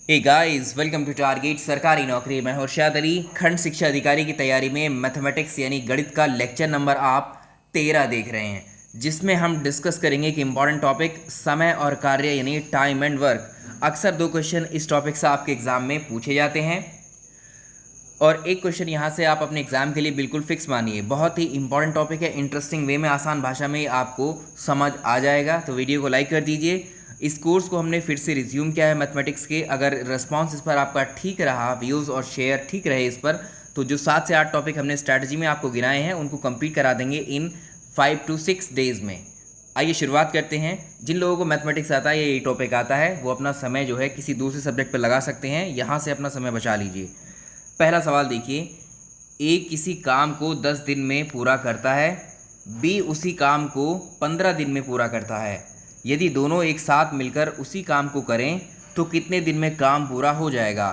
Hey guys, welcome to target Sarkari Naukri. मैं हर्षाद अली, खंड शिक्षा अधिकारी की तैयारी में मैथमेटिक्स यानी गणित का लेक्चर नंबर आप 13 देख रहे हैं, जिसमें हम डिस्कस करेंगे कि इंपॉर्टेंट टॉपिक समय और कार्य यानी टाइम एंड वर्क। अक्सर 2 क्वेश्चन इस टॉपिक से आपके एग्जाम में पूछे जाते हैं और एक क्वेश्चन यहाँ से आप अपने एग्जाम के लिए बिल्कुल फिक्स मानिए। बहुत ही इंपॉर्टेंट टॉपिक है, इंटरेस्टिंग वे में, आसान भाषा में आपको समझ आ जाएगा। तो वीडियो को लाइक कर दीजिए। इस कोर्स को हमने फिर से रिज्यूम किया है मैथमेटिक्स के। अगर रिस्पांस इस पर आपका ठीक रहा, व्यूज़ और शेयर ठीक रहे इस पर, तो जो 7 से 8 टॉपिक हमने स्ट्रैटेजी में आपको गिनाए हैं उनको कंप्लीट करा देंगे इन 5 to 6 डेज़ में। आइए शुरुआत करते हैं। जिन लोगों को मैथमेटिक्स आता है या ये टॉपिक आता है वो अपना समय जो है किसी दूसरे सब्जेक्ट पर लगा सकते हैं, यहाँ से अपना समय बचा लीजिए। पहला सवाल देखिए, ए किसी काम को 10 दिन में पूरा करता है, बी उसी काम को 15 दिन में पूरा करता है। यदि दोनों एक साथ मिलकर उसी काम को करें तो कितने दिन में काम पूरा हो जाएगा।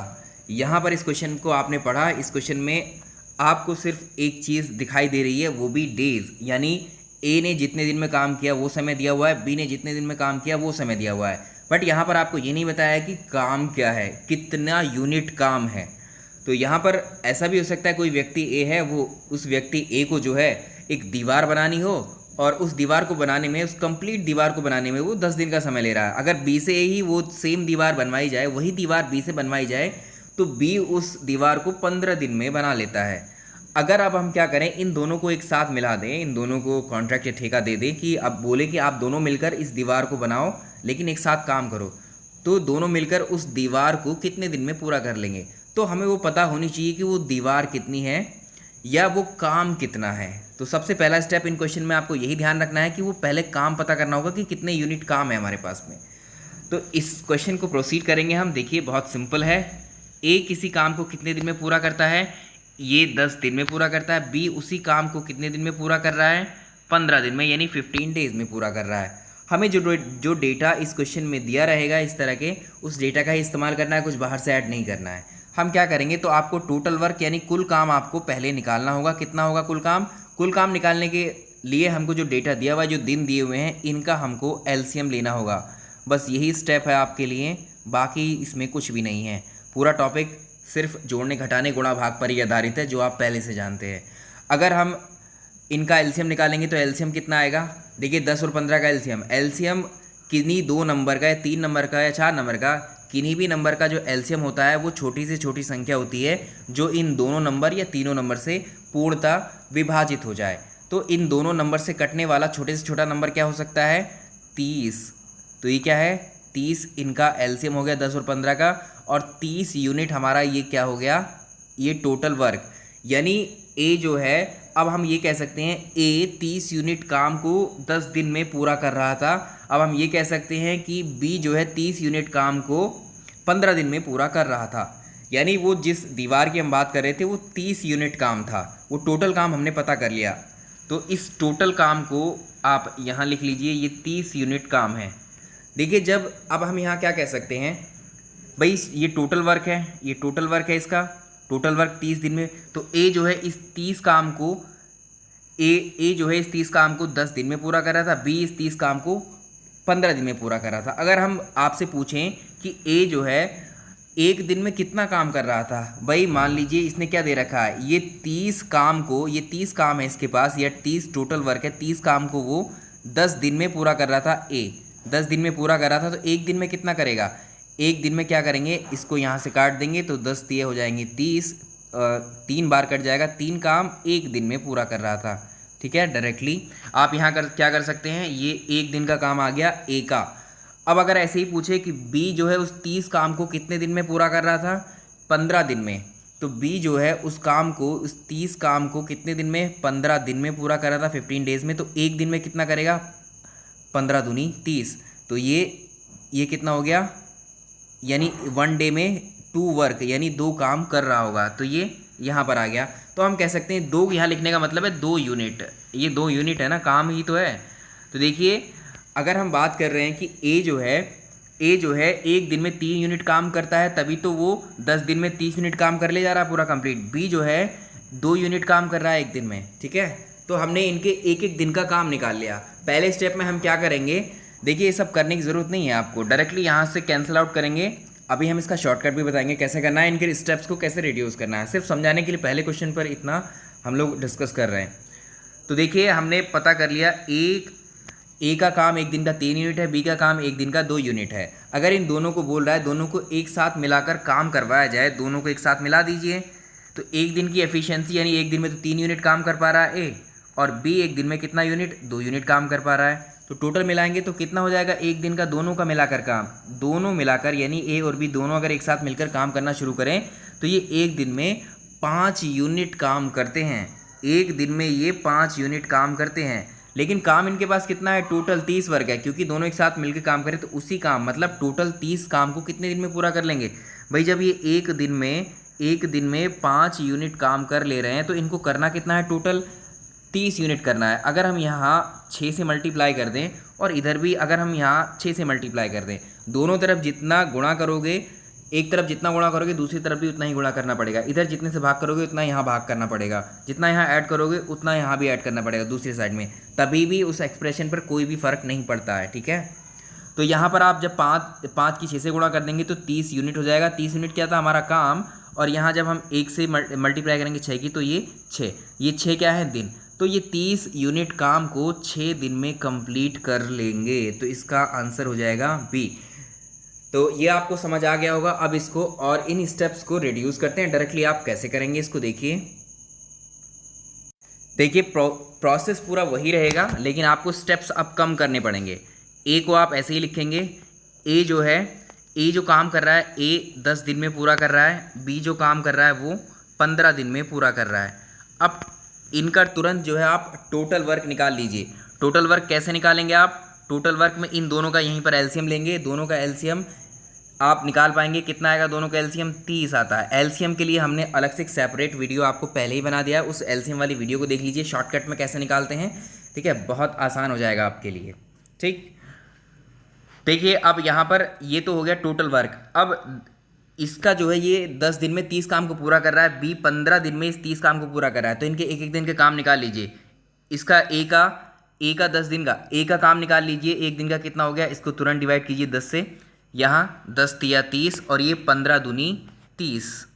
यहाँ पर इस क्वेश्चन को आपने पढ़ा, इस क्वेश्चन में आपको सिर्फ एक चीज़ दिखाई दे रही है, वो भी डेज, यानी ए ने जितने दिन में काम किया वो समय दिया हुआ है, बी ने जितने दिन में काम किया वो समय दिया हुआ है। बट यहाँ पर आपको ये नहीं बताया कि काम क्या है, कितना यूनिट काम है। तो यहाँ पर ऐसा भी हो सकता है कोई व्यक्ति ए है, वो उस व्यक्ति ए को जो है एक दीवार बनानी हो और उस दीवार को बनाने में, उस कंप्लीट दीवार को बनाने में वो 10 दिन का समय ले रहा है। अगर बी से ही वो सेम दीवार बनवाई जाए, वही दीवार बी से बनवाई जाए, तो बी उस दीवार को 15 दिन में बना लेता है। अगर अब हम क्या करें, इन दोनों को एक साथ मिला दें, इन दोनों को कॉन्ट्रैक्ट या ठेका दे दें कि अब बोले कि आप दोनों मिलकर इस दीवार को बनाओ लेकिन एक साथ काम करो, तो दोनों मिलकर उस दीवार को कितने दिन में पूरा कर लेंगे। तो हमें वो पता होनी चाहिए कि वो दीवार कितनी है या वो काम कितना है। तो सबसे पहला स्टेप इन क्वेश्चन में आपको यही ध्यान रखना है कि वो पहले काम पता करना होगा कि कितने यूनिट काम है हमारे पास में। तो इस क्वेश्चन को प्रोसीड करेंगे हम। देखिए बहुत सिंपल है, ए किसी काम को कितने दिन में पूरा करता है, ये 10 दिन में पूरा करता है। बी उसी काम को कितने दिन में पूरा कर रहा है, 15 दिन में, यानी 15 डेज में पूरा कर रहा है। हमें जो डेटा इस क्वेश्चन में दिया रहेगा इस तरह के, उस डेटा का ही इस्तेमाल करना है, कुछ बाहर से ऐड नहीं करना है। हम क्या करेंगे, तो आपको टोटल वर्क यानी कुल काम आपको पहले निकालना होगा। कितना होगा कुल काम? कुल काम निकालने के लिए हमको जो डेटा दिया हुआ है, जो दिन दिए हुए हैं, इनका हमको एलसीएम लेना होगा। बस यही स्टेप है आपके लिए, बाकी इसमें कुछ भी नहीं है। पूरा टॉपिक सिर्फ जोड़ने घटाने गुणा भाग पर ही आधारित है, जो आप पहले से जानते हैं। अगर हम इनका एलसीएम निकालेंगे तो एलसीएम कितना आएगा? देखिए 10 और 15 का एलसीएम, एलसीएम किन्हीं 2 नंबर का या 3 नंबर का या 4 नंबर का, किन्हीं भी नंबर का जो एलसीएम होता है वो छोटी से छोटी संख्या होती है जो इन दोनों नंबर या तीनों नंबर से पूर्णतः विभाजित हो जाए। तो इन दोनों नंबर से कटने वाला छोटे से छोटा नंबर क्या हो सकता है? 30। तो ये क्या है? 30 इनका एलसीएम हो गया 10 और 15 का, और 30 यूनिट हमारा ये क्या हो गया? ये टोटल वर्क, यानी ए जो है, अब हम ये कह सकते हैं ए 30 यूनिट काम को 10 दिन में पूरा कर रहा था। अब हम ये कह सकते हैं कि बी जो है 30 यूनिट काम को 15 दिन में पूरा कर रहा था। यानी वो जिस दीवार की हम बात कर रहे थे वो 30 यूनिट काम था, वो टोटल काम हमने पता कर लिया। तो इस टोटल काम को आप यहाँ लिख लीजिए, ये 30 यूनिट काम है। देखिए जब अब हम यहाँ क्या कह सकते हैं भाई, ये टोटल वर्क है, ये टोटल वर्क है, इसका टोटल वर्क 30 दिन में। तो ए जो है इस 30 काम को, ए जो है इस 30 काम को 10 दिन में पूरा कर रहा था, बी इस 30 काम को 15 दिन में पूरा कर रहा था। अगर हम आपसे पूछें कि ए जो है एक दिन में कितना काम कर रहा था, भाई मान लीजिए इसने क्या दे रखा है, ये 30 काम को, ये 30 काम है इसके पास, या 30 टोटल वर्क है, 30 काम को वो 10 दिन में पूरा कर रहा था। ए 10 दिन में पूरा कर रहा था, तो एक दिन में कितना करेगा? एक दिन में क्या करेंगे, इसको यहाँ से काट देंगे तो 10 दिए हो जाएंगे 30, 3 बार कट जाएगा, 3 काम एक दिन में पूरा कर रहा था। ठीक है, डायरेक्टली आप यहाँ क्या कर सकते हैं, ये एक दिन का काम आ गया ए का। अब अगर ऐसे ही पूछे कि बी जो है उस 30 काम को कितने दिन में पूरा कर रहा था, 15 दिन में, तो बी जो है उस काम को, उस 30 काम को कितने दिन में, 15 दिन में पूरा कर रहा था, 15 डेज में। तो एक दिन में कितना करेगा? 15 दूनी 30, तो ये कितना हो गया, यानी 1 डे में 2 वर्क, यानी 2 काम कर रहा होगा। तो ये यहाँ पर आ गया। तो हम कह सकते हैं 2 यहाँ लिखने का मतलब है 2 यूनिट, ये 2 यूनिट है ना, काम ही तो है। तो देखिए अगर हम बात कर रहे हैं कि ए जो है एक दिन में 3 यूनिट काम करता है, तभी तो वो 10 दिन में 30 यूनिट काम कर ले जा रहा है पूरा कंप्लीट। बी जो है 2 यूनिट काम कर रहा है एक दिन में। ठीक है, तो हमने इनके एक एक दिन का काम निकाल लिया। पहले स्टेप में हम क्या करेंगे, देखिए ये सब करने की ज़रूरत नहीं है आपको, डायरेक्टली यहाँ से कैंसिल आउट करेंगे। अभी हम इसका शॉर्टकट भी बताएंगे कैसे करना है, इनके स्टेप्स को कैसे रिड्यूस करना है। सिर्फ समझाने के लिए पहले क्वेश्चन पर इतना हम लोग डिस्कस कर रहे हैं। तो देखिए हमने पता कर लिया, ए का काम एक दिन का 3 यूनिट है, बी का काम एक दिन का 2 यूनिट है। अगर इन दोनों को बोल रहा है दोनों को एक साथ मिलाकर काम करवाया जाए, दोनों को एक साथ मिला दीजिए, तो एक दिन की एफिशिएंसी यानी एक दिन में तो 3 यूनिट काम कर पा रहा है ए, और बी एक दिन में कितना यूनिट, 2 यूनिट काम कर पा रहा है। तो टोटल मिलाएंगे तो कितना हो जाएगा, एक दिन का दोनों का मिलाकर काम, दोनों मिलाकर यानी ए और बी दोनों अगर एक साथ मिलकर काम करना शुरू करें तो ये एक दिन में 5 यूनिट काम करते हैं। एक दिन में ये 5 यूनिट काम करते हैं। लेकिन काम इनके पास कितना है, टोटल 30 वर्क है, क्योंकि दोनों एक साथ मिलकर काम करें तो उसी काम मतलब टोटल 30 काम को कितने दिन में पूरा कर लेंगे भाई। जब ये एक दिन में 5 यूनिट काम कर ले रहे हैं तो इनको करना कितना है, टोटल 30 यूनिट करना है। अगर हम यहाँ 6 से मल्टीप्लाई कर दें और इधर भी अगर हम यहाँ 6 से मल्टीप्लाई कर दें, दोनों तरफ जितना गुणा करोगे, एक तरफ जितना गुणा करोगे दूसरी तरफ भी उतना ही गुणा करना पड़ेगा। इधर जितने से भाग करोगे उतना यहाँ भाग करना पड़ेगा, जितना यहाँ ऐड करोगे उतना यहाँ भी ऐड करना पड़ेगा दूसरी साइड में, तभी भी उस एक्सप्रेशन पर कोई भी फर्क नहीं पड़ता है। ठीक है, तो यहाँ पर आप जब 5 की 6 से गुणा कर देंगे तो 30 यूनिट हो जाएगा। 30 यूनिट क्या था हमारा काम, और यहाँ जब हम 1 से मल्टीप्लाई करेंगे 6 की तो ये 6 क्या है, दिन। तो ये 30 यूनिट काम को 6 दिन में कंप्लीट कर लेंगे, तो इसका आंसर हो जाएगा बी। तो ये आपको समझ आ गया होगा। अब इसको और इन स्टेप्स को रिड्यूस करते हैं। डायरेक्टली आप कैसे करेंगे इसको देखिए प्रोसेस पूरा वही रहेगा, लेकिन आपको स्टेप्स अब कम करने पड़ेंगे। ए को आप ऐसे ही लिखेंगे, ए जो काम कर रहा है ए 10 दिन में पूरा कर रहा है, बी जो काम कर रहा है वो 15 दिन में पूरा कर रहा है। अब इनका तुरंत जो है आप टोटल वर्क निकाल लीजिए। टोटल वर्क कैसे निकालेंगे आप, टोटल वर्क में इन दोनों का यहीं पर एलसीएम लेंगे, दोनों का एलसीएम आप निकाल पाएंगे। कितना आएगा, दोनों का एलसीएम 30 आता है। एलसीएम के लिए हमने अलग से एक सेपरेट वीडियो आपको पहले ही बना दिया है, उस एलसीएम वाली वीडियो को देख लीजिए, शॉर्टकट में कैसे निकालते हैं। ठीक है, बहुत आसान हो जाएगा आपके लिए। ठीक, देखिए अब यहाँ पर ये तो हो गया टोटल वर्क। अब इसका जो है ये 10 दिन में 30 काम को पूरा कर रहा है, बी 15 दिन में इस 30 काम को पूरा कर रहा है, तो इनके एक एक दिन के काम निकाल लीजिए। इसका ए का 10 दिन का ए का काम निकाल लीजिए, एक दिन का कितना हो गया, इसको तुरंत डिवाइड कीजिए 10 से, यहाँ 10 तिया 30 और ये 15 दूनी 30।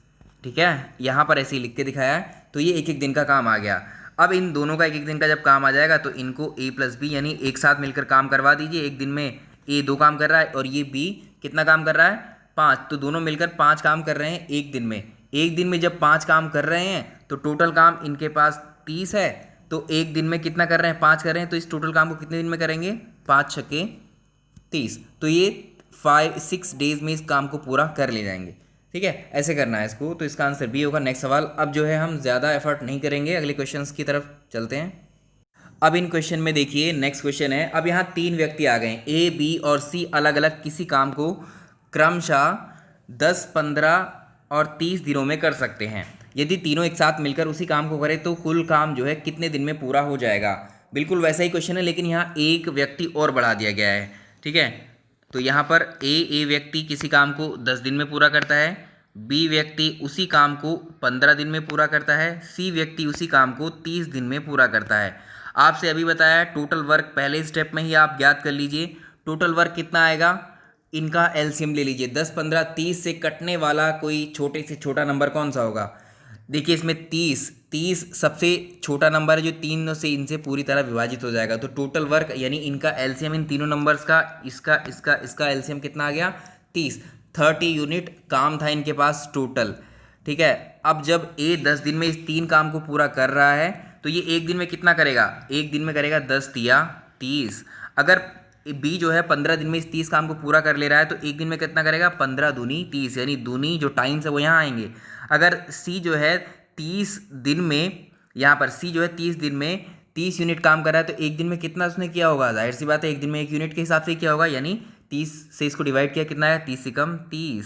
ठीक है, यहाँ पर ऐसे ही लिख के दिखाया है, तो ये एक एक दिन का काम आ गया। अब इन दोनों का एक एक दिन का जब काम आ जाएगा तो इनको ए प्लस बी यानी एक साथ मिलकर काम करवा दीजिए। एक दिन में ए 2 काम कर रहा है और ये बी कितना काम कर रहा है, 5, तो दोनों मिलकर 5 काम कर रहे हैं एक दिन में। एक दिन में जब 5 काम कर रहे हैं तो टोटल काम इनके पास 30 है, तो एक दिन में कितना कर रहे हैं, 5 कर रहे हैं, तो इस टोटल काम को कितने दिन में करेंगे, 5 छक्के 30, तो ये 6 डेज में इस काम को पूरा कर ले जाएंगे। ठीक है, ऐसे करना है इसको, तो इसका आंसर बी होगा। नेक्स्ट सवाल। अब जो है हम ज़्यादा एफर्ट नहीं करेंगे, अगले क्वेश्चंस की तरफ चलते हैं। अब इन क्वेश्चन में देखिए, नेक्स्ट क्वेश्चन है, अब यहाँ 3 व्यक्ति आ गए, ए बी और सी अलग अलग किसी काम को क्रमशः 10, 15 और 30 दिनों में कर सकते हैं। यदि तीनों एक साथ मिलकर उसी काम को करें तो कुल काम जो है कितने दिन में पूरा हो जाएगा। बिल्कुल वैसा ही क्वेश्चन है, लेकिन यहाँ एक व्यक्ति और बढ़ा दिया गया है। ठीक है, तो यहाँ पर ए व्यक्ति किसी काम को 10 दिन में पूरा करता है, बी व्यक्ति उसी काम को 15 दिन में पूरा करता है, सी व्यक्ति उसी काम को 30 दिन में पूरा करता है। आपसे अभी बताया टोटल वर्क पहले स्टेप में ही आप ज्ञात कर लीजिए। टोटल वर्क कितना आएगा, इनका एलसीएम ले लीजिए। 10, 15, 30 से कटने वाला कोई छोटे से छोटा नंबर कौन सा होगा, देखिए इसमें 30 सबसे छोटा नंबर है जो 3 से इनसे पूरी तरह विभाजित हो जाएगा। तो टोटल वर्क यानी इनका एलसीएम इन तीनों नंबर्स का, इसका एलसीएम कितना आ गया, 30 यूनिट काम था इनके पास टोटल। ठीक है, अब जब ए 10 दिन में इस 3 काम को पूरा कर रहा है तो ये एक दिन में कितना करेगा, एक दिन में करेगा 10 तिया 30। अगर बी जो है 15 दिन में इस 30 काम को पूरा कर ले रहा है तो एक दिन में कितना करेगा, 15 दूनी 30, यानी दूनी जो टाइम्स है वो यहाँ आएंगे। अगर सी जो है 30 दिन में, यहाँ पर सी जो है 30 दिन में 30 यूनिट काम कर रहा है तो एक दिन में कितना उसने किया होगा, जाहिर सी बात है एक दिन में 1 यूनिट के हिसाब से किया होगा, यानी 30 से इसको डिवाइड किया कितना है, 30 से कम 30।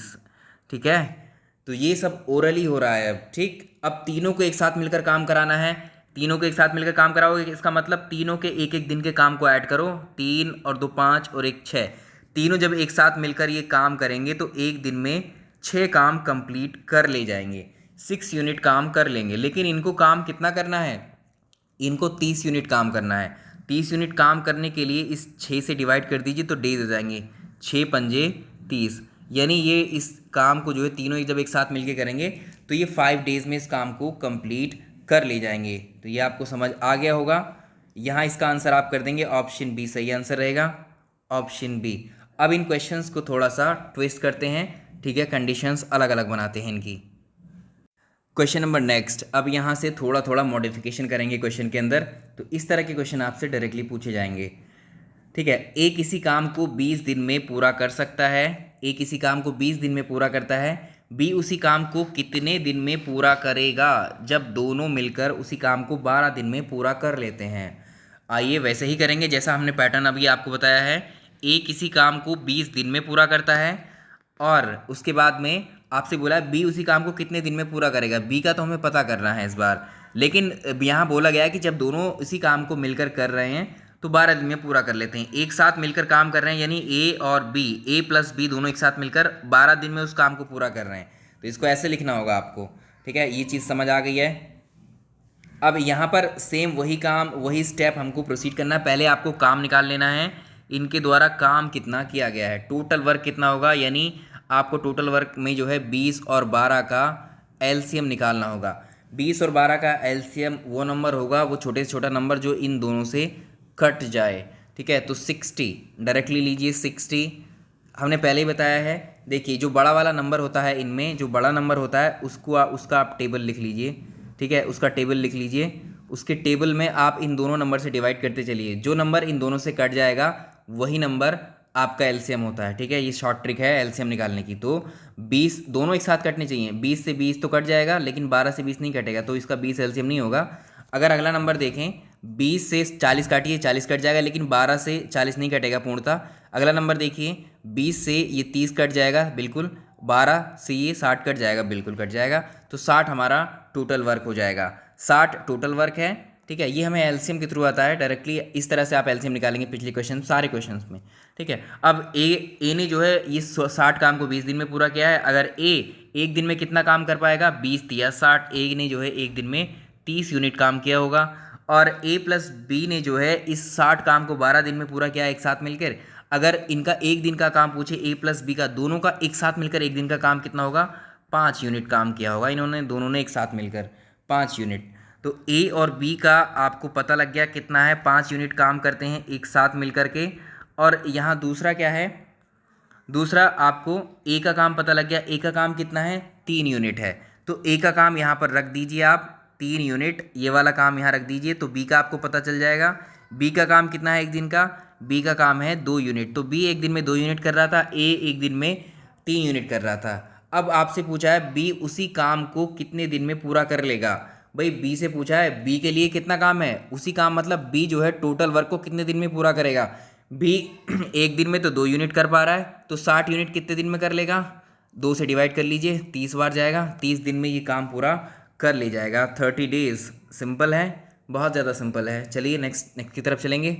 ठीक है, तो ये सब ओरली हो रहा है अब। ठीक, अब तीनों को एक साथ मिलकर काम कराना है, तीनों को एक साथ मिलकर काम कराओगे, इसका मतलब तीनों के एक एक दिन के काम को ऐड करो, 3 और 2 5 और 1 6। तीनों जब एक साथ मिलकर ये काम करेंगे तो एक दिन में 6 काम कंप्लीट कर ले जाएंगे, 6 यूनिट काम कर लेंगे। लेकिन इनको काम कितना करना है, इनको 30 यूनिट काम करना है। 30 यूनिट काम करने के लिए इस 6 से डिवाइड कर दीजिए तो डेज हो जाएंगे, 6 पंजे 30। यानी ये इस काम को जो है तीनों जब एक साथ मिलके करेंगे तो ये 5 डेज़ में इस काम को कंप्लीट कर ले जाएंगे। तो ये आपको समझ आ गया होगा। यहाँ इसका आंसर आप कर देंगे ऑप्शन बी सही आंसर रहेगा, ऑप्शन बी। अब इन क्वेश्चंस को थोड़ा सा ट्विस्ट करते हैं, ठीक है, कंडीशंस अलग अलग बनाते हैं इनकी। क्वेश्चन नंबर नेक्स्ट, अब यहाँ से थोड़ा थोड़ा मॉडिफिकेशन करेंगे क्वेश्चन के अंदर, तो इस तरह के क्वेश्चन आपसे डायरेक्टली पूछे जाएंगे, ठीक है। ए किसी काम को 20 दिन में पूरा कर सकता है, ए किसी काम को 20 दिन में पूरा करता है, बी उसी काम को कितने दिन में पूरा करेगा जब दोनों मिलकर उसी काम को 12 दिन में पूरा कर लेते हैं। आइए वैसे ही करेंगे जैसा हमने पैटर्न अभी आपको बताया है। ए किसी काम को 20 दिन में पूरा करता है और उसके बाद में आपसे बोला है बी उसी काम को कितने दिन में पूरा करेगा। बी का तो हमें पता करना है इस बार, लेकिन यहाँ बोला गया है कि जब दोनों इसी काम को मिलकर कर रहे हैं तो 12 दिन में पूरा कर लेते हैं। एक साथ मिलकर काम कर रहे हैं, यानी ए और बी, ए प्लस बी दोनों एक साथ मिलकर 12 दिन में उस काम को पूरा कर रहे हैं। तो इसको ऐसे लिखना होगा आपको, ठीक है। ये चीज़ समझ आ गई है। अब यहाँ पर सेम वही काम वही स्टेप हमको प्रोसीड करना है। पहले आपको काम निकाल लेना है, इनके द्वारा काम कितना किया गया है, टोटल वर्क कितना होगा, यानी आपको टोटल वर्क में जो है 20 और 12 का एलसीएम निकालना होगा। 20 और 12 का एलसीएम वो नंबर होगा, वो छोटे से छोटा नंबर जो इन दोनों से कट जाए, ठीक है। तो 60 डायरेक्टली लीजिए, 60 हमने पहले ही बताया है। देखिए जो बड़ा वाला नंबर होता है, इनमें जो बड़ा नंबर होता है उसका आप टेबल लिख लीजिए, ठीक है, उसका टेबल लिख लीजिए। उसके टेबल में आप इन दोनों नंबर से डिवाइड करते चलिए, जो नंबर इन दोनों से कट जाएगा वही नंबर आपका एलसीएम होता है, ठीक है। ये शॉर्ट ट्रिक है एलसीएम निकालने की। तो 20 दोनों एक साथ कटने चाहिए, 20 से 20 तो कट जाएगा लेकिन 12 से 20 नहीं कटेगा, तो इसका 20 एलसीएम नहीं होगा। अगर अगला नंबर देखें, 20 से 40 काटिए, 40 कट जाएगा लेकिन 12 से 40 नहीं कटेगा पूर्णतः। अगला नंबर देखिए, 20 से ये 30 कट जाएगा बिल्कुल, 12 से ये 60 कट जाएगा बिल्कुल कट जाएगा। तो 60 हमारा टोटल वर्क हो जाएगा, 60 टोटल वर्क है, ठीक है। ये हमें एलसीएम के थ्रू आता है डायरेक्टली, इस तरह से आप एलसीएम निकालेंगे पिछले क्वेश्चन सारे क्वेश्चंस में, ठीक है। अब ए ने जो है ये 60 काम को 20 दिन में पूरा किया है। अगर ए एक दिन में कितना काम कर पाएगा, 20 दिया 60, ए ने जो है एक दिन में 30 यूनिट काम किया होगा। और ए प्लस बी ने जो है इस 60 काम को 12 दिन में पूरा किया एक साथ मिलकर। अगर इनका एक दिन का काम पूछे, ए प्लस बी का दोनों का एक साथ मिलकर एक दिन का काम कितना होगा, 5 यूनिट काम किया होगा इन्होंने दोनों ने एक साथ मिलकर 5 यूनिट। तो ए और बी का आपको पता लग गया कितना है, 5 यूनिट काम करते हैं एक साथ मिलकर के। और यहाँ दूसरा क्या है, दूसरा आपको ए का काम पता लग गया, ए का काम कितना है, 3 यूनिट है। तो ए का काम यहाँ पर रख दीजिए आप 3 यूनिट, ये वाला काम यहाँ रख दीजिए, तो बी का आपको पता चल जाएगा। बी का काम कितना है एक दिन का, बी का काम है 2 यूनिट। तो बी एक दिन में 2 यूनिट कर रहा था, ए एक दिन में 3 यूनिट कर रहा था। अब आपसे पूछा है बी उसी काम को कितने दिन में पूरा कर लेगा। भाई बी से पूछा है बी के लिए कितना काम है, उसी काम मतलब बी जो है टोटल वर्क को कितने दिन में पूरा करेगा। बी एक दिन में तो 2 यूनिट कर पा रहा है, तो 60 यूनिट कितने दिन में कर लेगा, 2 से डिवाइड कर लीजिए, 30 बार जाएगा, 30 दिन में ये काम पूरा कर ले जाएगा। 30 डेज, सिंपल है, बहुत ज़्यादा सिंपल है। चलिए नेक्स्ट की तरफ चलेंगे।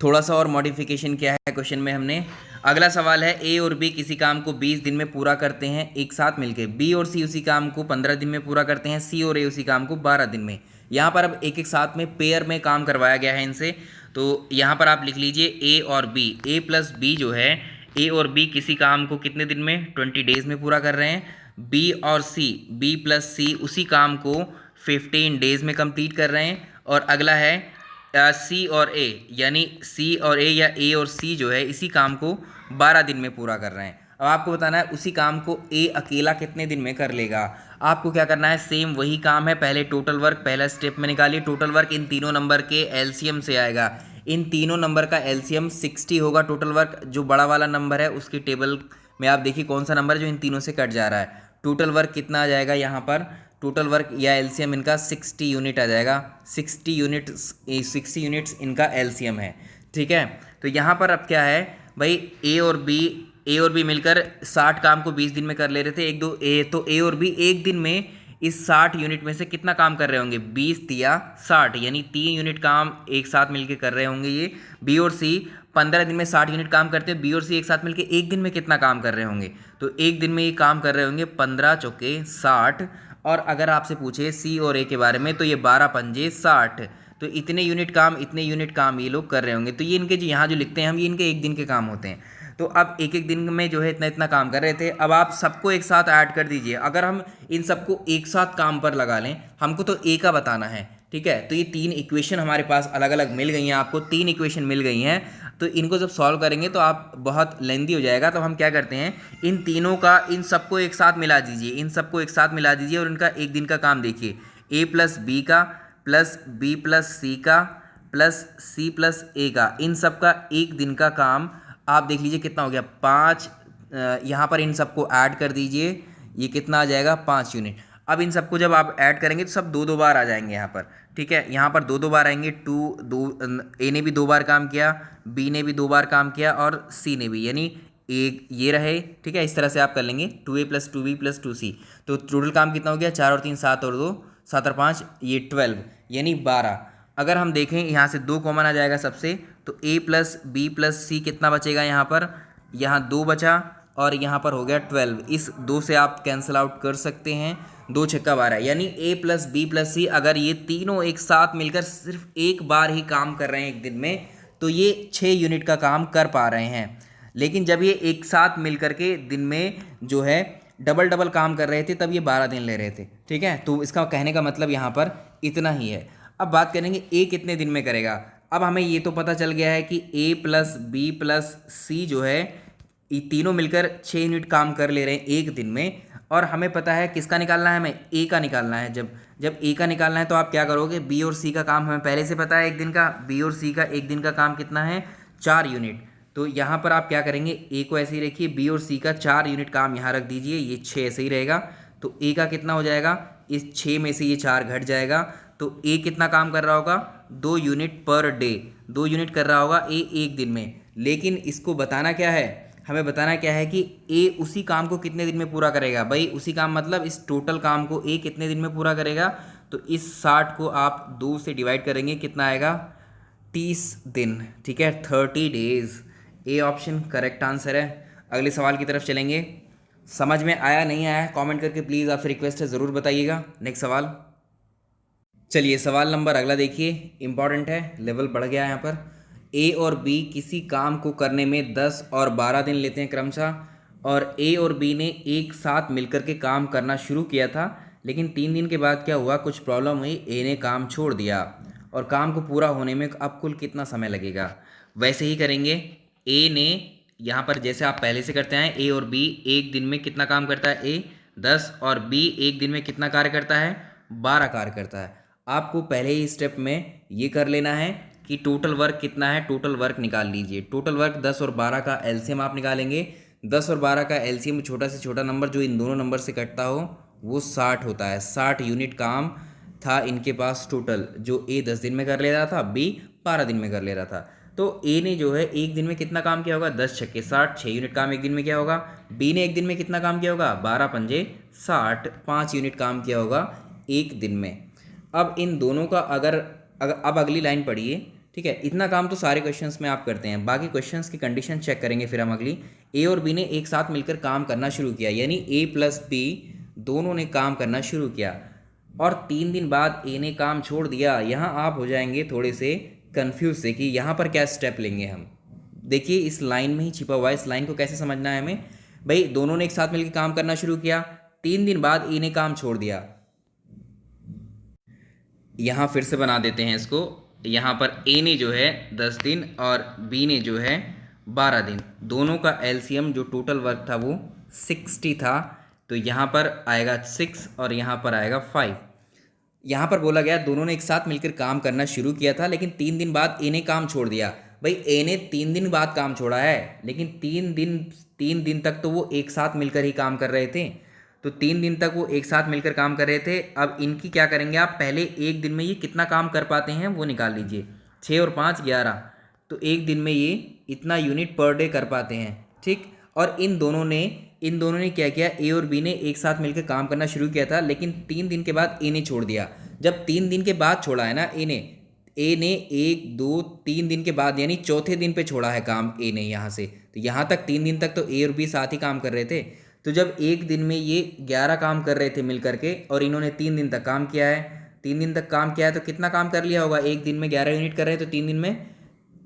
थोड़ा सा और मॉडिफिकेशन किया है क्वेश्चन में हमने। अगला सवाल है, ए और बी किसी काम को 20 दिन में पूरा करते हैं एक साथ मिलकर। बी और सी उसी काम को 15 दिन में पूरा करते हैं, सी और ए उसी काम को 12 दिन में। यहाँ पर अब एक एक साथ में पेयर में काम करवाया गया है इनसे। तो यहाँ पर आप लिख लीजिए ए और बी, ए प्लस बी जो है, ए और बी किसी काम को कितने दिन में, 20 डेज में पूरा कर रहे हैं। बी और सी, बी प्लस सी उसी काम को 15 डेज में कंप्लीट कर रहे हैं। और अगला है सी और ए, यानी सी और ए या ए और सी जो है इसी काम को 12 दिन में पूरा कर रहे हैं। अब आपको बताना है उसी काम को ए अकेला कितने दिन में कर लेगा। आपको क्या करना है, सेम वही काम है, पहले टोटल वर्क पहला स्टेप में निकालिए। टोटल वर्क इन तीनों नंबर के एलसीएम से आएगा, इन तीनों नंबर का एलसीएम 60 होगा टोटल वर्क। जो बड़ा वाला नंबर है उसकी टेबल में आप देखिए कौन सा नंबर जो इन तीनों से कट जा रहा है। टोटल वर्क कितना आ जाएगा यहाँ पर, टोटल वर्क या एलसीएम इनका 60 यूनिट आ जाएगा। 60 यूनिट्स इनका एलसीएम है, ठीक है। तो यहाँ पर अब क्या है भाई, ए और बी मिलकर 60 काम को 20 दिन में कर ले रहे थे, तो ए और बी एक दिन में इस 60 यूनिट में से कितना काम कर रहे होंगे, 20 दिया 60, यानी 3 यूनिट काम एक साथ मिलकर कर रहे होंगे ये। बी और सी 15 दिन में 60 यूनिट काम करते हैं, बी और सी एक साथ मिलकर एक दिन में कितना काम कर रहे होंगे, तो एक दिन में ये काम कर रहे होंगे 15 चौके 60। और अगर आपसे पूछे सी और ए के बारे में, तो ये 12 पंजे 60, तो इतने यूनिट काम ये लोग कर रहे होंगे। तो ये इनके जो यहाँ जो लिखते हैं हम, ये इनके एक दिन के काम होते हैं। तो अब एक एक दिन में जो है इतना इतना काम कर रहे थे। अब आप सबको एक साथ ऐड कर दीजिए। अगर हम इन सबको एक साथ काम पर लगा लें, हमको तो ए का बताना है, ठीक है। तो ये तीन इक्वेशन हमारे पास अलग अलग मिल गई हैं, आपको तीन इक्वेशन मिल गई हैं। तो इनको जब सॉल्व करेंगे तो आप बहुत लेंदी हो जाएगा। तो हम क्या करते हैं, इन तीनों का इन सबको एक साथ मिला दीजिए, इन सबको एक साथ मिला दीजिए और इनका एक दिन का काम देखिए। ए प्लस बी का प्लस बी प्लस सी का प्लस सी प्लस ए का, इन सब का एक दिन का काम आप देख लीजिए कितना हो गया, 5। यहाँ पर इन सबको ऐड कर दीजिए, ये कितना आ जाएगा, 5 यूनिट। अब इन सबको जब आप ऐड करेंगे तो सब दो दो बार आ जाएंगे यहाँ पर, ठीक है। यहाँ पर दो दो बार आएंगे, ए ने भी 2 बार काम किया, बी ने भी 2 बार काम किया और सी ने भी, यानी एक ये रहे, ठीक है। इस तरह से आप कर लेंगे 2a plus 2b plus 2c। तो टोटल काम कितना हो गया, 4 और 3 7 और 2 7 और 5 ये 12, यानी 12। अगर हम देखें यहाँ से 2 कॉमन आ जाएगा सबसे, तो a प्लस बी प्लस सी कितना बचेगा यहाँ पर, यहाँ 2 बचा और यहाँ पर हो गया 12। इस 2 से आप कैंसिल आउट कर सकते हैं, 2 छक्का 12, यानी a प्लस बी प्लस सी अगर ये तीनों एक साथ मिलकर सिर्फ एक बार ही काम कर रहे हैं एक दिन में, तो ये 6 यूनिट का काम कर पा रहे हैं। लेकिन जब ये एक साथ मिल करके दिन में जो है डबल डबल काम कर रहे थे, तब ये 12 दिन ले रहे थे, ठीक है। तो इसका कहने का मतलब यहाँ पर इतना ही है। अब बात करेंगे ए कितने दिन में करेगा। अब हमें ये तो पता चल गया है कि ए प्लस बी प्लस सी जो है ये तीनों मिलकर 6 यूनिट काम कर ले रहे हैं एक दिन में। और हमें पता है किसका निकालना है, हमें ए का निकालना है। जब ए का निकालना है तो आप क्या करोगे, बी और सी का काम हमें पहले से पता है एक दिन का, बी और सी का एक दिन का काम कितना है, 4 यूनिट। तो यहाँ पर आप क्या करेंगे, ए को ऐसे ही रखिए, बी और सी का 4 यूनिट काम यहाँ रख दीजिए, ये 6 ऐसे ही रहेगा। तो ए का कितना हो जाएगा, इस 6 में से ये 4 घट जाएगा। तो ए कितना काम कर रहा होगा, 2 यूनिट पर डे, 2 यूनिट कर रहा होगा ए एक दिन में। लेकिन इसको बताना क्या है, हमें बताना क्या है कि ए उसी काम को कितने दिन में पूरा करेगा। भाई उसी काम मतलब इस टोटल काम को ए कितने दिन में पूरा करेगा। तो इस 60 को आप 2 से डिवाइड करेंगे, कितना आएगा, 30 दिन, ठीक है, 30 days. A option correct answer है। अगले सवाल की तरफ चलेंगे। समझ में आया नहीं आया कमेंट करके प्लीज़ आपसे रिक्वेस्ट है, ज़रूर बताइएगा। नेक्स्ट सवाल, चलिए सवाल नंबर अगला देखिए, इंपॉर्टेंट है, लेवल बढ़ गया है यहाँ पर। ए और बी किसी काम को करने में 10 और 12 दिन लेते हैं क्रमशः, और ए और बी ने एक साथ मिलकर के काम करना शुरू किया था, लेकिन 3 दिन के बाद क्या हुआ, कुछ प्रॉब्लम हुई, ए ने काम छोड़ दिया और काम को पूरा होने में अब कुल कितना समय लगेगा। वैसे ही करेंगे, ए ने यहाँ पर जैसे आप पहले से करते हैं, ए और बी एक दिन में कितना काम करता है, ए 10 और बी एक दिन में कितना कार्य करता है, 12 कार्य करता है। आपको पहले ही स्टेप में ये कर लेना है कि टोटल वर्क कितना है, टोटल वर्क निकाल लीजिए। टोटल वर्क 10 और 12 का एलसीएम आप निकालेंगे। 10 और 12 का एलसीएम छोटा से छोटा नंबर जो इन दोनों नंबर से कटता हो वो 60 होता है। 60 यूनिट काम था इनके पास टोटल, जो ए 10 दिन में कर ले रहा था, बी 12 दिन में कर ले रहा था। तो ए ने जो है एक दिन में कितना काम किया होगा, 10 छक्के 60, 6 यूनिट काम एक दिन में किया होगा। बी ने एक दिन में कितना काम किया होगा, 12 पंजे 60, 5 यूनिट काम किया होगा एक दिन में। अब इन दोनों का अब अगली लाइन पढ़िए, ठीक है। इतना काम तो सारे क्वेश्चंस में आप करते हैं, बाकी क्वेश्चंस की कंडीशन चेक करेंगे फिर हम अगली। ए और बी ने एक साथ मिलकर काम करना शुरू किया, यानी ए प्लस बी दोनों ने काम करना शुरू किया और 3 दिन बाद ए ने काम छोड़ दिया। यहाँ आप हो जाएंगे थोड़े से कन्फ्यूज से कि यहाँ पर क्या स्टेप लेंगे हम। देखिए इस लाइन में ही छिपा हुआ है, इस लाइन को कैसे समझना है हमें। भाई दोनों ने एक साथ मिलकर काम करना शुरू किया, 3 दिन बाद ए ने काम छोड़ दिया। यहाँ फिर से बना देते हैं इसको। यहाँ पर ए ने जो है 10 दिन और बी ने जो है 12 दिन, दोनों का एलसीएम जो टोटल वर्क था वो 60 था। तो यहाँ पर आएगा 6 और यहाँ पर आएगा 5। यहाँ पर बोला गया दोनों ने एक साथ मिलकर काम करना शुरू किया था, लेकिन 3 दिन बाद ए ने काम छोड़ दिया। भाई ए ने 3 दिन बाद काम छोड़ा है, लेकिन 3 दिन तक तो वो एक साथ मिलकर ही काम कर रहे थे। तो 3 दिन तक वो एक साथ मिलकर काम कर रहे थे। अब इनकी क्या करेंगे आप, पहले एक दिन में ये कितना काम कर पाते हैं वो निकाल लीजिए। 6 और 5 11, तो एक दिन में ये इतना यूनिट पर डे कर पाते हैं, ठीक। और इन दोनों ने क्या किया, ए और बी ने एक साथ मिलकर काम करना शुरू किया था, लेकिन 3 दिन के बाद ए ने छोड़ दिया। जब 3 दिन के बाद छोड़ा है ना ए ने 1 2 3 दिन के बाद यानी चौथे दिन पे छोड़ा है काम ए ने यहाँ से। तो यहाँ तक 3 दिन तक तो ए और बी साथ ही काम कर रहे थे। तो जब एक दिन में ये 11 काम कर रहे थे मिल करके और इन्होंने 3 दिन तक काम किया है, 3 दिन तक काम किया है, तो कितना काम कर लिया होगा, एक दिन में 11 यूनिट कर रहे हैं तो 3 दिन में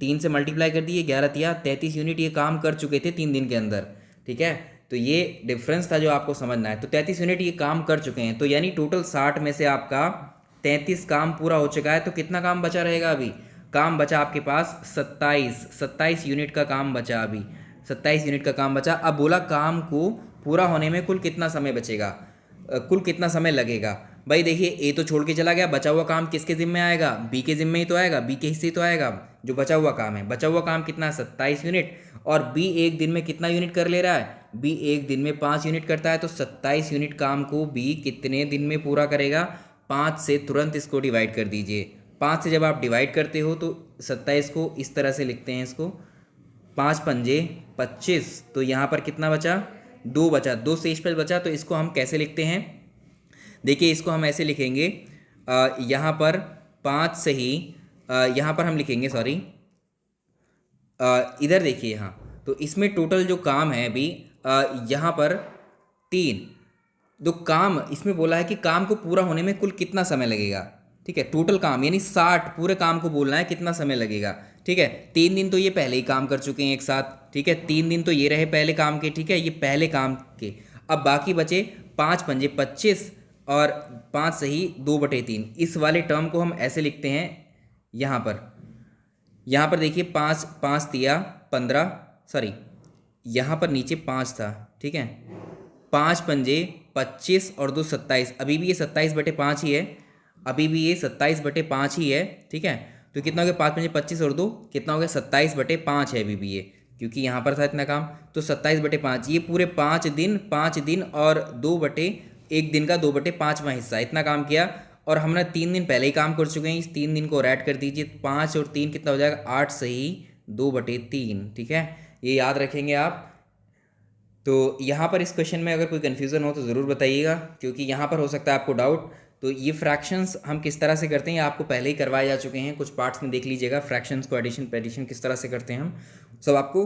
3 से मल्टीप्लाई कर दिए, 11 तिया 33 यूनिट ये काम कर चुके थे 3 दिन के अंदर। ठीक है, तो ये डिफरेंस था जो आपको समझना है। तो 33 यूनिट ये काम कर चुके हैं, तो यानी टोटल 60 में से आपका 33 काम पूरा हो चुका है। तो कितना काम बचा रहेगा अभी? काम बचा आपके पास 27 यूनिट का काम बचा अभी, 27 यूनिट का काम बचा। अब बोला काम को पूरा होने में कुल कितना समय बचेगा, कुल कितना समय लगेगा। भाई देखिए, ए तो छोड़ के चला गया, बचा हुआ काम किसके जिम्मे आएगा? बी के जिम्मे ही तो आएगा, बी के हिस्से ही तो आएगा जो बचा हुआ काम है। बचा हुआ काम कितना है? 27 यूनिट। और बी एक दिन में कितना यूनिट कर ले रहा है? बी एक दिन में 5 यूनिट करता है। तो 27 यूनिट काम को बी कितने दिन में पूरा करेगा? 5 से तुरंत इसको डिवाइड कर दीजिए। 5 से जब आप डिवाइड करते हो तो 27 को इस तरह से लिखते हैं, इसको 5 पंजे 25। तो यहाँ पर कितना बचा? 2 बचा, 2 शेष पर बचा। तो इसको हम कैसे लिखते हैं? देखिए, इसको हम ऐसे लिखेंगे, यहाँ पर 5 से ही यहाँ पर हम लिखेंगे, सॉरी, इधर देखिए, हाँ, तो इसमें टोटल जो काम है अभी यहाँ पर 3। तो काम इसमें बोला है कि काम को पूरा होने में कुल कितना समय लगेगा। ठीक है, टोटल काम यानी 60 पूरे काम को बोलना है कितना समय लगेगा। ठीक है, 3 दिन तो ये पहले ही काम कर चुके हैं एक साथ। ठीक है, 3 दिन तो ये रहे पहले काम के। ठीक है, ये पहले काम के। अब बाकी बचे 5 पंजे 25 और 5 से ही 2/3। इस वाले टर्म को हम ऐसे लिखते हैं, यहाँ पर देखिए 5 5 तिया 15, सॉरी यहाँ पर नीचे 5 था। ठीक है, 5 पंजे 25 और 2 27। अभी भी ये 27/5 ही है, अभी भी ये 27/5 ही है। ठीक है, तो कितना हो गया? 5 पंजे 25 और 2 कितना हो गया? 27/5 है अभी भी ये, क्योंकि यहाँ पर था इतना काम। तो 27/5 ये पूरे 5 दिन और 1 दिन का 2/5वां हिस्सा, इतना काम किया। और हमने 3 दिन पहले ही काम कर चुके हैं। इस 3 दिन को ऐड कर दीजिए, 5 और 3 कितना हो जाएगा? 8 से ही 2/3। ठीक है, ये याद रखेंगे आप। तो यहाँ पर इस क्वेश्चन में अगर कोई कन्फ्यूज़न हो तो ज़रूर बताइएगा, क्योंकि यहाँ पर हो सकता है आपको डाउट। तो ये फ्रैक्शंस हम किस तरह से करते हैं ये आपको पहले ही करवाए जा चुके हैं, कुछ पार्ट्स में देख लीजिएगा। फ्रैक्शंस को एडिशन पेडिशन किस तरह से करते हैं हम सब आपको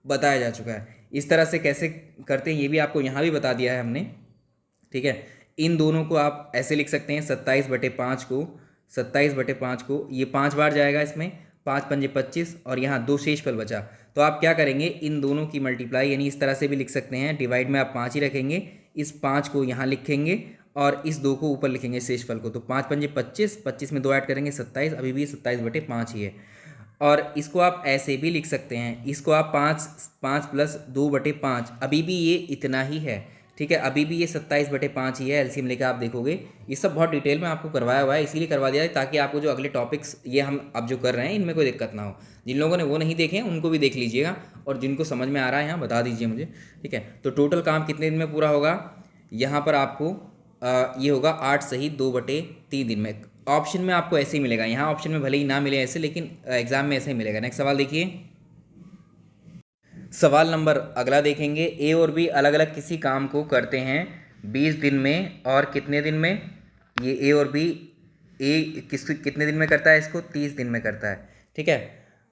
बताया जा चुका है। इस तरह से कैसे करते हैं ये भी आपको यहाँ भी बता दिया है हमने। ठीक है, इन दोनों को आप ऐसे लिख सकते हैं, 27/5 को ये 5 बार जाएगा इसमें, 5 पंजे 25 और यहाँ 2 शेष पर बचा। तो आप क्या करेंगे? इन दोनों की मल्टीप्लाई, यानी इस तरह से भी लिख सकते हैं, डिवाइड में आप 5 ही रखेंगे, इस 5 को यहाँ लिखेंगे और इस 2 को ऊपर लिखेंगे शेषफल को। तो 5 पंजे 25, 25 में 2 ऐड करेंगे 27, अभी भी 27/5 ही है। और इसको आप ऐसे भी लिख सकते हैं, इसको आप 5 प्लस 2/5, अभी भी ये इतना ही है। ठीक है, अभी भी ये 27/5 ही है। एलसीएम लेकर आप देखोगे, ये सब बहुत डिटेल में आपको करवाया हुआ है, इसीलिए करवा दिया है ताकि आपको जो अगले टॉपिक्स ये हम अब जो कर रहे हैं इनमें कोई दिक्कत ना हो। जिन लोगों ने वो नहीं देखे हैं उनको भी देख लीजिएगा, और जिनको समझ में आ रहा है यहाँ बता दीजिए मुझे। ठीक है, तो टोटल काम कितने दिन में पूरा होगा? यहाँ पर आपको ये होगा 8 से ही 2/3 दिन में। ऑप्शन में आपको ऐसे ही मिलेगा, यहाँ ऑप्शन में भले ही ना मिले ऐसे, लेकिन एग्जाम में ऐसे ही मिलेगा। नेक्स्ट सवाल देखिए, सवाल नंबर अगला देखेंगे। ए और बी अलग अलग किसी काम को करते हैं 20 दिन में और कितने दिन में? ये ए और बी, ए कितने दिन में करता है इसको? 30 दिन में करता है। ठीक है,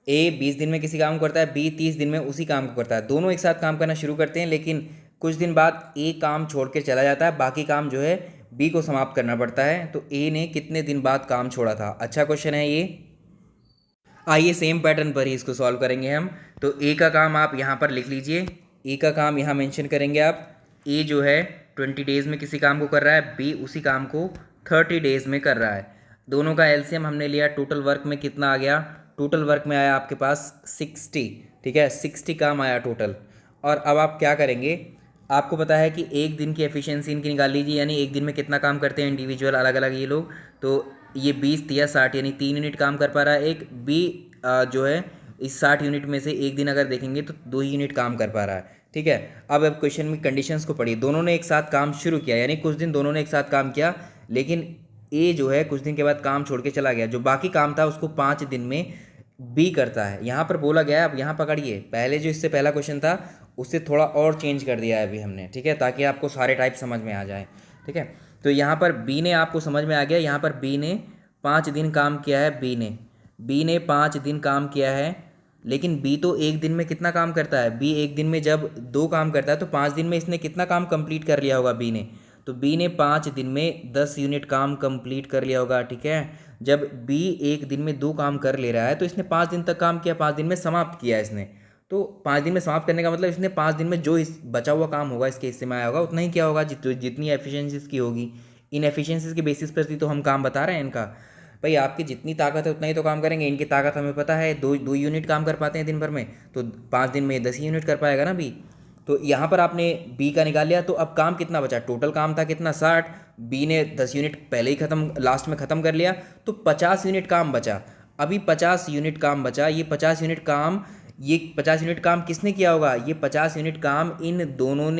ए 20 दिन में किसी काम को करता है, बी 30 दिन में उसी काम को करता है। दोनों एक साथ काम करना शुरू करते हैं, लेकिन कुछ दिन बाद ए काम छोड़ के चला जाता है, बाकी काम जो है बी को समाप्त करना पड़ता है। तो ए ने कितने दिन बाद काम छोड़ा था? अच्छा क्वेश्चन है ये। आइए सेम पैटर्न पर ही इसको सॉल्व करेंगे हम। तो ए का काम आप यहाँ पर लिख लीजिए, ए का काम यहाँ मेंशन करेंगे आप। ए जो है 20 डेज़ में किसी काम को कर रहा है, बी उसी काम को 30 डेज़ में कर रहा है। दोनों का एलसीएम हमने लिया, टोटल वर्क में कितना आ गया? टोटल वर्क में आया आपके पास 60। ठीक है, 60 काम आया टोटल। और अब आप क्या करेंगे? आपको पता है कि एक दिन की एफिशिएंसी इनकी निकाल लीजिए, यानी एक दिन में कितना काम करते हैं इंडिविजुअल अलग अलग ये लोग। तो ये 20 तिया 60, यानी 3 यूनिट काम कर पा रहा है एक। बी जो है इस 60 यूनिट में से एक दिन अगर देखेंगे तो 2 ही यूनिट काम कर पा रहा है। ठीक है, अब क्वेश्चन में कंडीशंस को पढ़िए। दोनों ने एक साथ काम शुरू किया, यानी कुछ दिन दोनों ने एक साथ काम किया, लेकिन ए जो है कुछ दिन के बाद काम छोड़ के चला गया। जो बाकी काम था उसको 5 दिन में बी करता है। यहाँ पर बोला गया है, अब यहाँ पकड़िए, पहले जो इससे पहला क्वेश्चन था उससे थोड़ा और चेंज कर दिया है अभी हमने। ठीक है, ताकि आपको सारे टाइप समझ में आ जाए। ठीक है, तो यहाँ पर बी ने आपको समझ में आ गया, यहाँ पर बी ने 5 दिन काम किया है। बी ने 5 दिन काम किया है, लेकिन बी तो एक दिन में कितना काम करता है? बी एक दिन में जब 2 काम करता है तो 5 दिन में इसने कितना काम कंप्लीट कर लिया होगा बी ने? तो बी ने 5 दिन में 10 यूनिट काम कंप्लीट कर लिया होगा, ठीक है। जब बी एक दिन में 2 काम कर ले रहा है तो इसने 5 दिन तक काम किया, 5 दिन में समाप्त किया इसने। तो 5 दिन में समाप्त करने का मतलब इसने 5 दिन में जो इस बचा हुआ काम होगा इसके हिस्से में आया होगा उतना ही किया होगा, जितनी एफिशिएंसी इसकी होगी। इन एफिशिएंसीज के बेसिस पर ही तो हम काम बता रहे हैं इनका। भाई आपकी जितनी ताकत है उतना ही तो काम करेंगे, इनकी ताकत हमें पता है 2 यूनिट काम कर पाते हैं दिन भर में, तो 5 दिन में 10 यूनिट कर पाएगा ना बी। तो यहाँ पर आपने बी का निकाल लिया, तो अब काम कितना बचा, टोटल काम था कितना 60, बी ने 10 यूनिट पहले ही ख़त्म, लास्ट में ख़त्म कर लिया, तो 50 यूनिट काम बचा। अभी 50 यूनिट काम बचा, ये 50 यूनिट काम किसने किया होगा, ये 50 यूनिट काम इन दोनों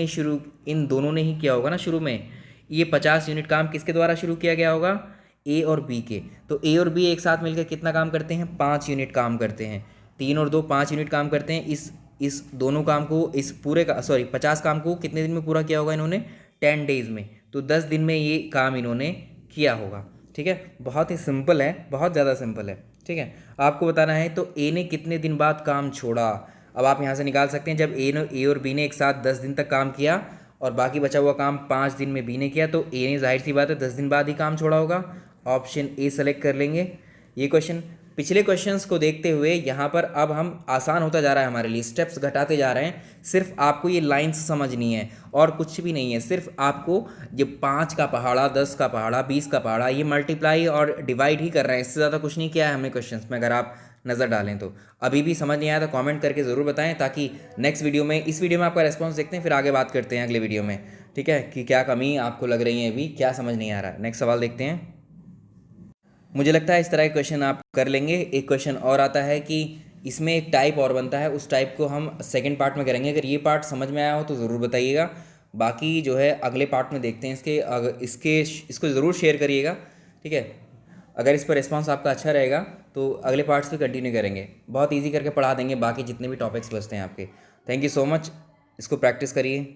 ने ही किया होगा ना शुरू में। ये 50 यूनिट काम किसके द्वारा शुरू किया गया होगा, ए और बी के। तो ए और बी एक साथ मिलकर कितना काम करते हैं, 5 यूनिट काम करते हैं। 3 और 2 5 यूनिट काम करते हैं। इस दोनों काम को, इस पूरे का 50 काम को कितने दिन में पूरा किया होगा इन्होंने, 10 डेज़ में। तो 10 दिन में ये काम इन्होंने किया होगा, ठीक है। बहुत ही सिंपल है, बहुत ज़्यादा सिंपल है, ठीक है। आपको बताना है तो ए ने कितने दिन बाद काम छोड़ा। अब आप यहाँ से निकाल सकते हैं, जब ए और बी ने एक साथ 10 दिन तक काम किया और बाकी बचा हुआ काम 5 दिन में बी ने किया, तो ए ने जाहिर सी बात है 10 दिन बाद ही काम छोड़ा होगा। ऑप्शन ए सेलेक्ट कर लेंगे। ये क्वेश्चन, पिछले क्वेश्चंस को देखते हुए यहाँ पर अब हम आसान होता जा रहा है हमारे लिए, स्टेप्स घटाते जा रहे हैं। सिर्फ आपको ये लाइंस समझनी है और कुछ भी नहीं है। सिर्फ आपको ये 5 का पहाड़ा, 10 का पहाड़ा, 20 का पहाड़ा, ये मल्टीप्लाई और डिवाइड ही कर रहे हैं, इससे ज़्यादा कुछ नहीं किया है हमने क्वेश्चंस में। अगर आप नज़र डालें तो अभी भी समझ नहीं आया तो कमेंट करके ज़रूर बताएं, ताकि नेक्स्ट वीडियो में, इस वीडियो में आपका रिस्पॉन्स देखते हैं, फिर आगे बात करते हैं अगले वीडियो में, ठीक है, कि क्या कमी आपको लग रही है, अभी क्या समझ नहीं आ रहा है। नेक्स्ट सवाल देखते हैं। मुझे लगता है इस तरह के क्वेश्चन आप कर लेंगे। एक क्वेश्चन और आता है कि इसमें एक टाइप और बनता है, उस टाइप को हम सेकंड पार्ट में करेंगे। अगर ये पार्ट समझ में आया हो तो ज़रूर बताइएगा, बाकी जो है अगले पार्ट में देखते हैं इसको ज़रूर शेयर करिएगा, ठीक है। अगर इस पर रिस्पांस आपका अच्छा रहेगा तो अगले पार्ट्स पे कंटिन्यू करेंगे, बहुत ईजी करके पढ़ा देंगे बाकी जितने भी टॉपिक्स बचते हैं आपके। थैंक यू सो मच, इसको प्रैक्टिस करिए।